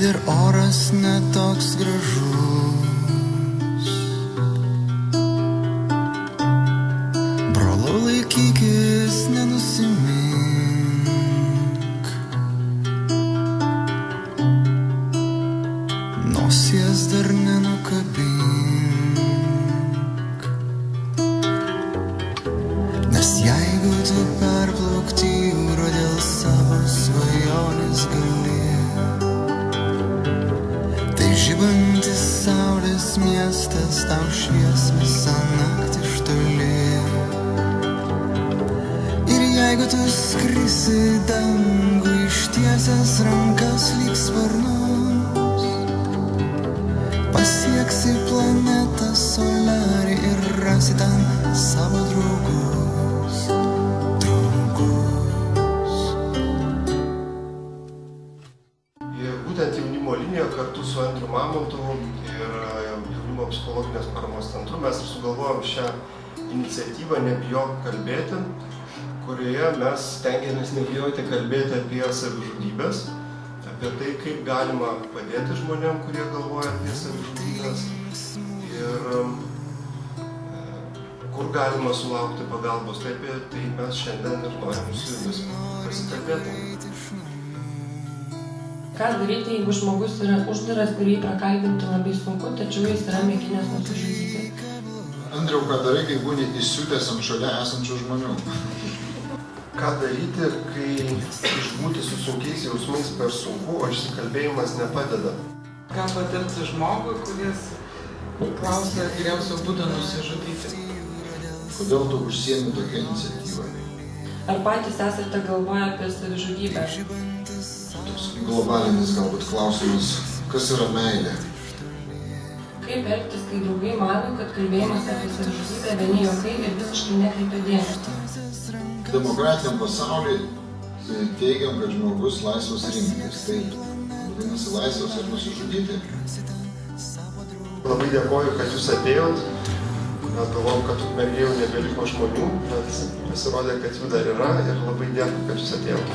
ir oras netoks gražus. Brolau, laikykis, nenusimink. Nosies dar nenukabink. Nes jeigu tu perplaukti jūrą dėl savo svajonės gali, tai žibantis saulės miestas tau švies visą naktį iš toli. Ir jeigu tu skrisi dangų ištiesęs rankas lyg sparnus, pasieksi planetą Solarį ir rasi ten savo draugus. Ir būtent jaunimo linija kartu su Andriu Mamontovu ir jaunimo psichologinės paramos centru mes ir sugalvojom šią iniciatyvą Nebijok kalbėti, kurioje mes stengiamės nebijoti kalbėti apie savižudybės, apie tai, kaip galima padėti žmonėm, kurie galvoja apie savižudybės ir kur galima sulaukti pagalbos. Taip, tai mes šiandien ir norim su jumis pasikalbėti. Ką daryti, jeigu žmogus yra uždaras ir jį prakalbinti labai sunku, tačiau jis yra mėginęs nusižudyti? Andriau, ką darai, kai būni įsiutęs ant šalia esančių žmonių? Ką daryti, kai išbūti su sunkiais jausmais per sunku, o išsikalbėjimas nepadeda? Ką patarti žmogui, kuris klausia geriausio būdo nusižudyti? Kodėl tu užsiemi tokią iniciatyvą? Ar patys esate galvoję apie savižudybę? Toks globalinis galbūt klausimas, kas yra meilė? Kaip elgtis, kai draugai mano, kad kalbėjimas apie savižudybę vieni juokai ir visiškai nekreipia dėmesio? Demokratiniam pasauliui teigiam, kad žmogus laisvas rinktis. Tai vadinasi laisvas ir nusižudyti. Labai dėkoju, kad jūs atėjot. Mes galvom, kad Ukmergėje nebeliko žmonių, bet pasirodė, kad jų dar yra ir labai dėkui, kad jūs atėjot.